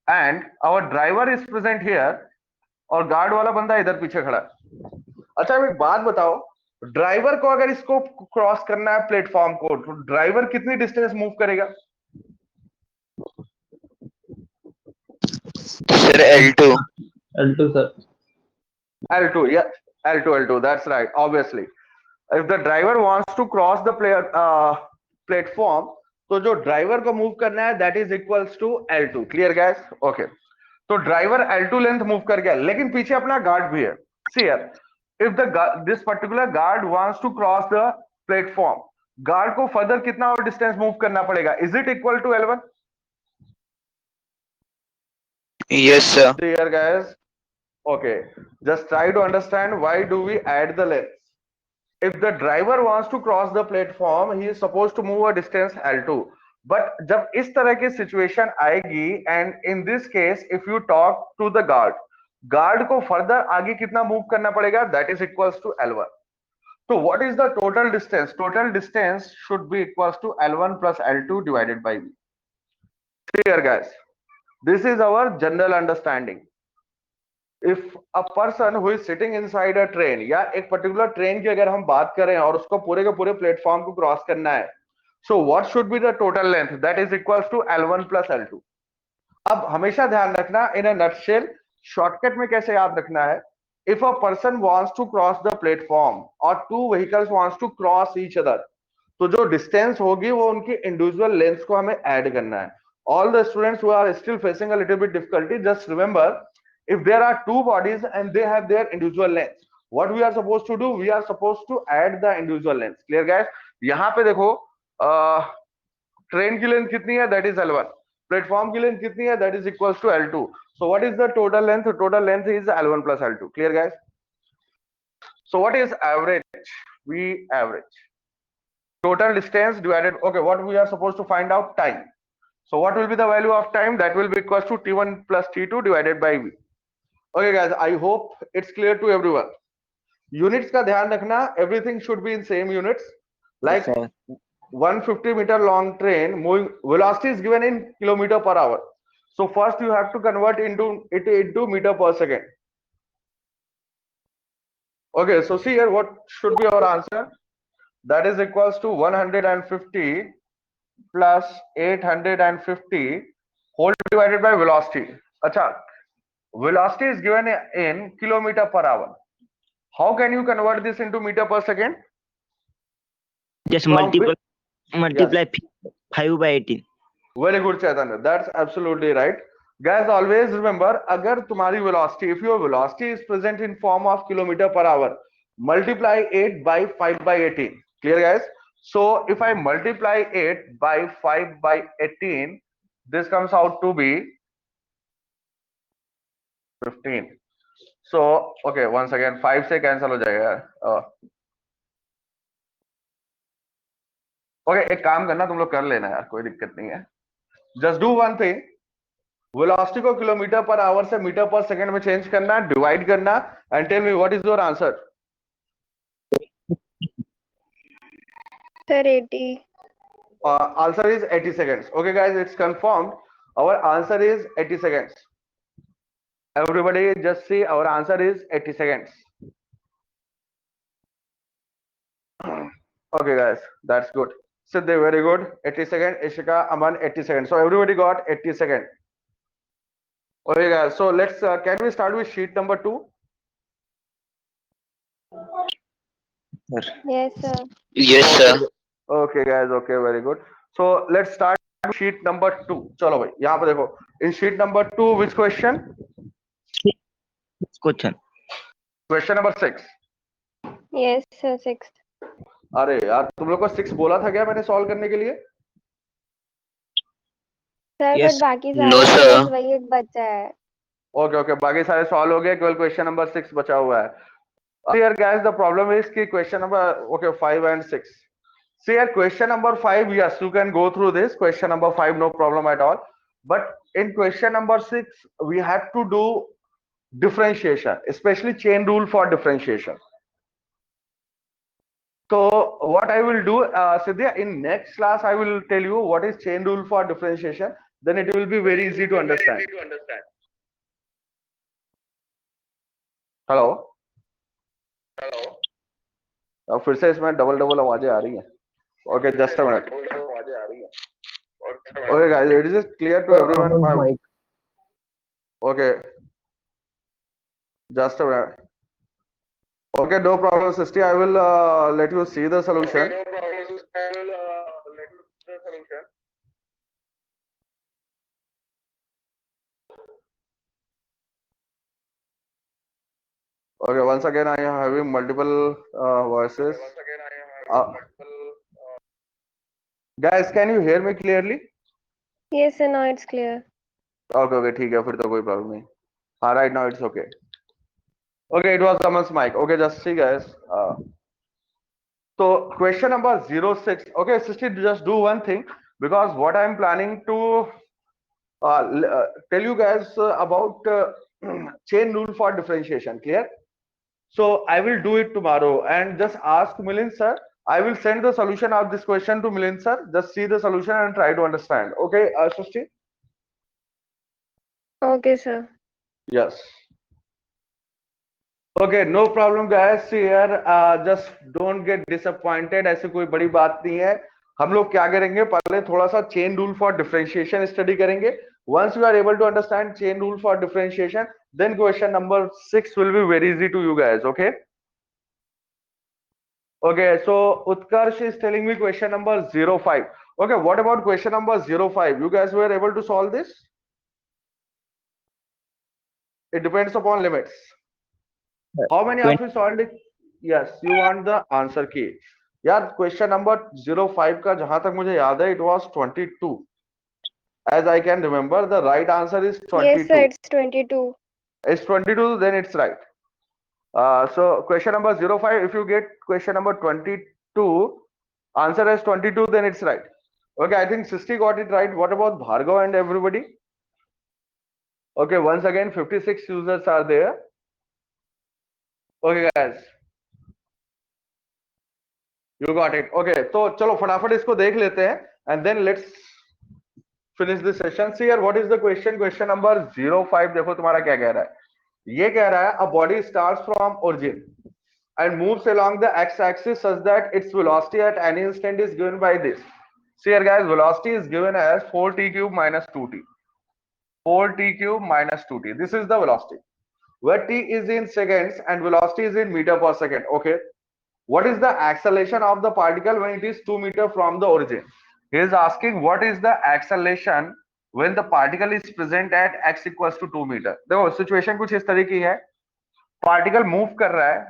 S2: and our driver is present here और गार्ड वाला बंदा इधर पीछे खड़ा है. अच्छा एक बात बताओ, ड्राइवर को अगर इसको क्रॉस करना है प्लेटफॉर्म को, तो ड्राइवर कितनी डिस्टेंस मूव करेगा?
S4: Sir, L2.
S1: L2 sir.
S2: L2, yeah, L2, that's right. Obviously, if the driver wants to cross the platform, तो जो ड्राइवर को मूव करना है that is equals to L2. Clear guys? Okay. तो driver L2 length move कर गया, लेकिन पीछे अपना गार्ड भी है. See here, if this particular guard wants to cross the platform, guard को फर्दर कितना और डिस्टेंस मूव करना पड़ेगा? Is it equal to L1?
S4: Yes, sir.
S2: Here guys, okay, just try to understand why do we add the length. If the driver wants to cross the platform, he is supposed to move a distance L2. But जब इस तरह की situation आएगी, and in this case if you talk to the guard को further आगे कितना move करना पड़ेगा? That is equals to L1. So what is the total distance? Total distance should be equals to L1 plus L2 divided by V. Here guys, this is our general understanding. If a person who is sitting inside a train, या एक particular train की अगर हम बात करें और उसको पूरे के पूरे प्लेटफॉर्म को क्रॉस करना है, so what should be the total length? That is equals to L1 plus L2. अब हमेशा ध्यान रखना, in a nutshell, शॉर्टकट में कैसे याद रखना है? If a person wants to cross the platform or two vehicles wants to cross each other, तो जो डिस्टेंस होगी वो उनकी इंडिविजुअल लेंथ को हमें ऐड करना है. All the students who are still facing a little bit difficulty, just remember, if there are two bodies and they have their individual lengths, what we are supposed to do? We are supposed to add the individual lengths. Clear guys? यहाँ पे देखो, train की length कितनी है? That is L1. Platform की length कितनी है? That is equals to L2. So what is the total length? Total length is L1 plus L2. Clear guys? So what is average? We average total distance divided. Okay, what we are supposed to find out? Time. So what will be the value of time? That will be equals to T1 plus T2 divided by V. Okay guys, I hope it's clear to everyone. Units का ध्यान रखना, everything should be in same units. Like 150 meter long train moving, velocity is given in kilometer per hour. So first you have to convert into meter per second. Okay, so see here, what should be our answer? That is equals to 150 plus 850 whole divided by velocity. Acha, velocity is given in kilometer per hour. How can you convert this into meter per second?
S6: Just
S2: From
S6: multiply 5 by 18.
S2: Very good, Chaitanya. That's absolutely right. Guys, always remember, agar tumhari velocity, if your velocity is present in form of kilometer per hour, multiply 8 by 5 by 18. Clear, guys? So if I multiply 8 by 5 by 18, this comes out to be 15. So, okay, once again, 5 से cancel हो जाएगा. Okay, एक काम करना, तुम लोग कर लेना यार, कोई दिक्कत नहीं है. Just do one thing. Velocity को किलोमीटर पर आवर से मीटर पर सेकंड में चेंज करना, डिवाइड करना, and tell me what is your answer.
S3: Sir, 80.
S2: Answer is 80 seconds. Okay guys, it's confirmed. Our answer is 80 seconds. Everybody just see, our answer is 80 seconds. Okay guys, that's good. Siddhi, very good. 80 seconds. Ishika, Aman, 80 seconds. So everybody got 80 seconds. Okay guys, so let's can we start with sheet number 2?
S3: Yes, sir.
S4: Yes, sir.
S2: Okay guys, okay, very good. So let's start with sheet number 2. चलो भाई, यहाँ पे देखो. In sheet number 2, which question?
S6: Question.
S2: Question number 6.
S3: Yes, sir, 6.
S2: अरे यार, तुम लोग को 6 बोला था क्या मैंने सॉल्व करने के लिए?
S3: Sir,
S6: Yes.
S3: but बाकी
S4: No,
S3: सारे
S4: sir.
S3: बस वही एक बच्चा है.
S2: ओके ओके, बाकी सारे सॉल्व हो गए, केवल क्वेश्चन नंबर 6 बचा हुआ है. Here guys, the problem is कि question number, okay, 5 and 6. See here, question number 5, yes, you can go through this. Question number 5, no problem at all. But in question number 6, we have to do differentiation, especially chain rule for differentiation. So what I will do, Siddhya, in next class, I will tell you what is chain rule for differentiation. Then it will be very easy to understand. Hello? अब फिर से इसमें double double आवाजें आ रही हैं. Okay, just a minute. Okay guys, it is clear to everyone. Okay, just a minute. Okay, no problem, Sisti. I will let you see the solution. Okay, once again, I am having multiple voices. Guys, can you hear me clearly?
S3: Yes, sir, now it's clear.
S2: Okay, okay, ठीक है, फिर तो कोई problem नहीं. Right now it's okay. Okay, it was someone's mic. Okay, just see guys. So question number 06. Okay, Sisti, just do one thing, because what I'm planning to tell you guys about chain rule for differentiation. Clear? So I will do it tomorrow, and just ask Milind sir. I will send the solution of this question to Milind sir. Just see the solution and try to understand. Okay, Sisti?
S3: Okay, sir.
S2: Yes. Okay, no problem guys. Here, just don't get disappointed. ऐसे कोई बड़ी बात नहीं है. हम लोग क्या करेंगे, पहले थोड़ा सा chain rule for differentiation study करेंगे. Once you are able to understand chain rule for differentiation, then question number 6 will be very easy to you guys. Okay. Okay, so Utkarsh is telling me question number 05. Okay, what about question number 05? You guys were able to solve this? It depends upon limits. How many of you solved it? Yes, you want the answer key. यार question number 05 का जहां तक मुझे याद है, it was 22. As I can remember, the right answer is 22.
S3: Yes, sir, it's 22.
S2: It's 22, then it's right. So question number 05, if you get question number 22, answer as 22, then it's right. Okay, I think Sisti got it right. What about Bhargav and everybody? Okay, once again, 56 users are there. Okay guys, you got it. Okay, तो चलो फटाफट इसको देख लेते हैं, and then let's finish this session. See here, what is the question? Question number 05. देखो तुम्हारा क्या कह रहा है. ये कह रहा है a body starts from origin and moves along the x-axis such that its velocity at any instant is given by this. See here, guys, velocity is given as 4t cube minus 2t. 4t cube minus 2t. This is the velocity. Where t is in seconds and velocity is in meter per second. Okay. What is the acceleration of the particle when it is 2 meter from the origin? He is asking what is the acceleration when the particle is present at x equals to 2 meter. देखो situation कुछ इस तरह की है. Particle move कर रहा है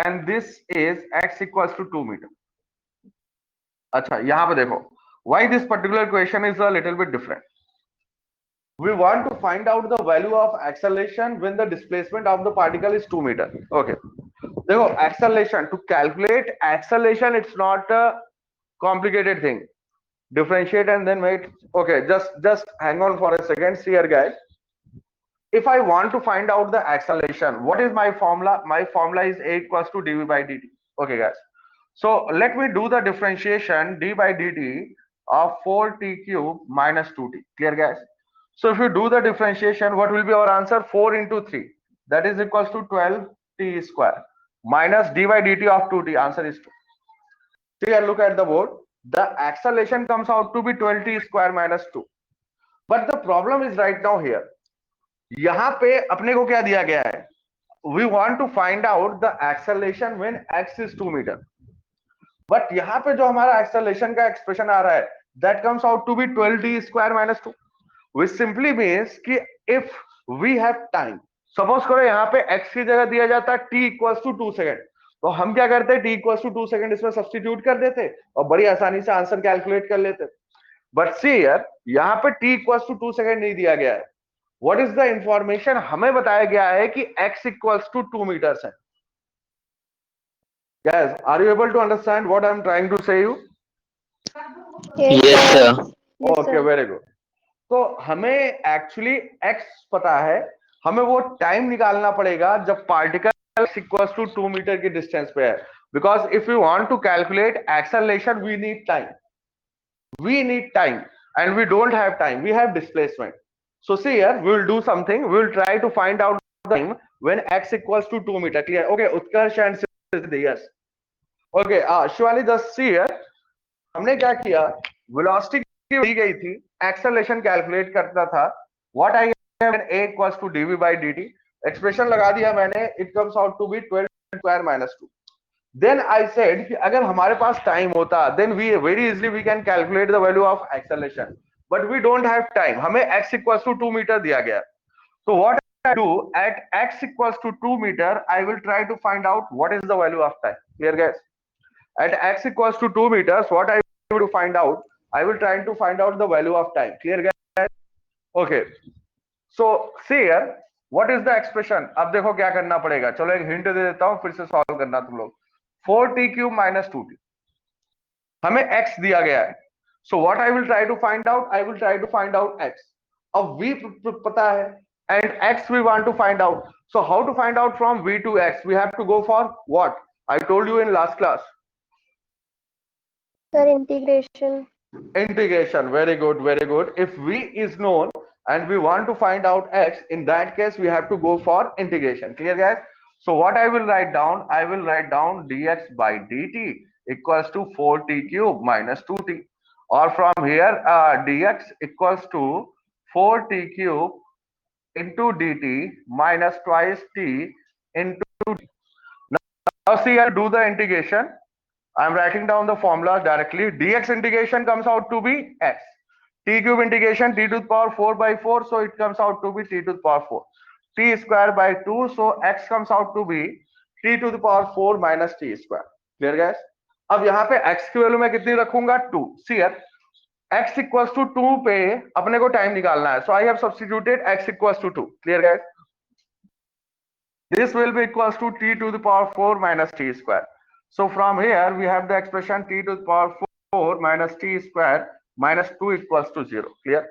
S2: and this is x equals to 2 meter. अच्छा, यहाँ पे देखो. Why this particular question is a little bit different? We want to find out the value of acceleration when the displacement of the particle is 2 meter. Okay. देखो acceleration, to calculate acceleration, it's not a complicated thing. Differentiate and then make. Okay, just hang on for a second. See here, guys. If I want to find out the acceleration, what is my formula? My formula is A equals to dv by dt. Okay, guys. So let me do the differentiation d by dt of 4t cube minus 2t. Clear, guys? So if you do the differentiation, what will be our answer? 4 into 3. That is equals to 12t square minus d by dt of 2t. Answer is 2. See here, look at the board. The acceleration comes out to be 12t square minus 2. But the problem is right now here. यहाँ पे अपने को क्या दिया गया है? We want to find out the acceleration when x is 2 meter. But यहाँ पे जो हमारा acceleration का expression आ रहा है, that comes out to be 12t square minus 2. Which simply means कि if we have time, suppose करो यहाँ पे x की जगह दिया जाता है t equals to 2 सेकेंड, तो हम क्या करते हैं? t equals to 2 सेकेंड इसमें सब्स्टिट्यूट कर देते और बड़ी आसानी से आंसर कैलकुलेट कर लेते. बट सी यार, यहाँ पे t equals to 2 सेकेंड नहीं दिया गया है. What is the information? हमें बताया गया है कि x equals to 2 meters है. Guys, are you able to understand what I am trying to say you?
S4: Yes, sir.
S3: Yes,
S2: Okay,
S3: sir.
S2: very good. तो हमें एक्चुअली x पता है, हमें वो टाइम निकालना पड़ेगा जब particle x equals to 2 metre की डिस्टेंस पे है. Because if we want to calculate acceleration, we need time. We need time, and we don't have time. We have displacement. So see here, we will do something. We will try to find out the time when x equals to 2 meter. Clear? Okay, Utkarsh and Siddhi, yes. Okay, Shivali, just see here. हमने क्या किया? Velocity दी गई थी, acceleration calculate करता था. What I have when a equals to dv by dt. Expression लगा दिया मैंने. It comes out to be 12 square minus 2. Then I said कि अगर हमारे पास time होता, then we very easily we can calculate the value of acceleration. But we don't have time. हमें x equals to 2 meter दिया गया. So what I do at x equals to 2 meter, I will try to find out what is the value of time. Clear, guys? At x equals to 2 meters, what I will to find out? I will try to find out the value of time. Clear, guys? Okay. So see here, what is the expression? अब देखो क्या करना पड़ेगा. चलो एक hint दे देता हूँ, फिर से solve करना तुम लोग. 4t cube minus 2t. हमें x दिया गया है. So what I will try to find out? I will try to find out x. अब v पता है and x we want to find out. So how to find out from v to x? We have to go for what? I told you in last class.
S3: Sir, integration.
S2: Integration. Very good, very good. If v is known and we want to find out x, in that case we have to go for integration. Clear, guys? So what I will write down? I will write down dx by dt equals to 4t cube minus 2t. Or from here, dx equals to 4t cube into dt minus twice t into t. Now see, I'll do the integration. I'm writing down the formula directly. Dx integration comes out to be x. T cube integration, t to the power 4 by 4. So it comes out to be t to the power 4. T square by 2. So x comes out to be t to the power 4 minus t square. Clear, guys? अब यहाँ पे x की value मैं कितनी रखूंगा? 2. See here, x equals to 2 पे अपने को टाइम निकालना है. So I have substituted x equals to 2. Clear, guys? This will be equals to t to the power 4 minus t square. So from here we have the expression t to the power 4 minus t square minus 2 equals to 0. Clear?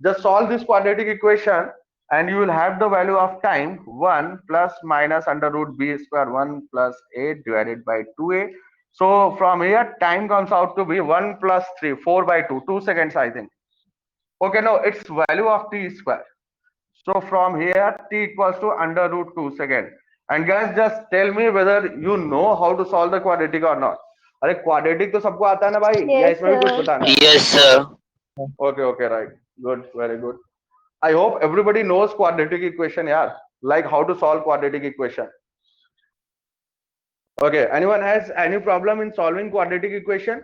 S2: Just solve this quadratic equation and you will have the value of time 1 plus minus under root b square 1 plus a divided by 2a. So from here time comes out to be 1 plus 3, 4 by 2, 2 seconds I think. Okay, no, it's value of t square. So from here, t equals to under root 2 second. And guys, just tell me whether you know how to solve the quadratic or not. अरे quadratic तो सबको आता है ना भाई, या
S3: Yes,
S2: इसमें भी कुछ
S3: sir.
S2: बताना है?
S4: Yes, sir.
S2: Okay, right. Good, very good. I hope everybody knows quadratic equation, yeah. Like how to solve quadratic equation. Okay, anyone has any problem in solving quadratic equation?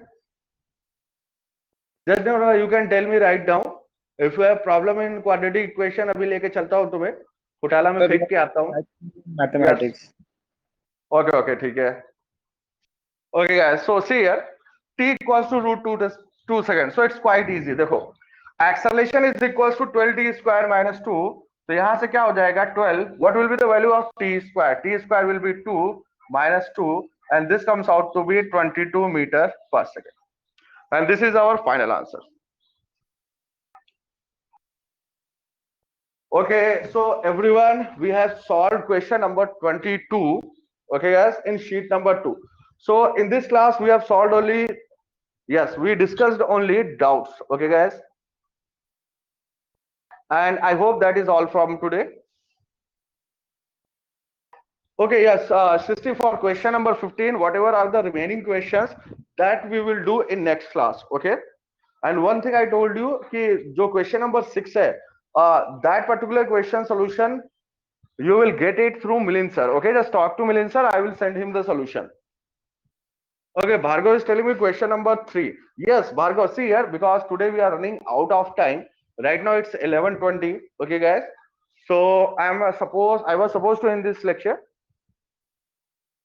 S2: Just now you can tell me right now. If you have problem in quadratic equation, अभी लेके चलता हूँ तुम्हें, फुटाला में फेंक के आता हूँ.
S5: Mathematics.
S2: Okay, ठीक है. Okay guys, so see here, t equals to root 2 seconds. So it's quite easy. देखो, acceleration is equals to 12t square minus 2. तो यहाँ से क्या हो जाएगा 12. What will be the value of t square? T square will be 2 minus 2, and this comes out to be 22 meter per second. And this is our final answer. Okay, so everyone, we have solved question number 22. Okay guys, in sheet number 2. So in this class we have solved only, yes, we discussed only doubts. Okay guys, and I hope that is all from today. Okay, yes, Srishti, for question number 15, whatever are the remaining questions, that we will do in next class. Okay, and one thing I told you कि जो question number 6 है, that particular question solution you will get it through Milind sir. Okay, just talk to Milind sir, I will send him the solution. Okay, Bhargav is telling me question number 3. Yes, Bhargav, see here, because today we are running out of time. Right now it's 11:20. Okay guys, so I was supposed to end this lecture.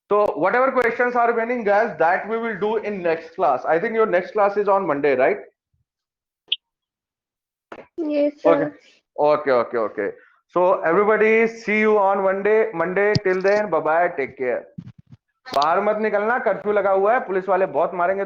S2: So whatever questions are remaining guys, that we will do in next class. I think your next class is on Monday, right?
S3: Yes, sir.
S2: Okay. So everybody, see you on Monday. Till then, bye bye, take care. बाहर मत निकलना, curfew लगा हुआ है, police वाले बहुत मारेंगे तुम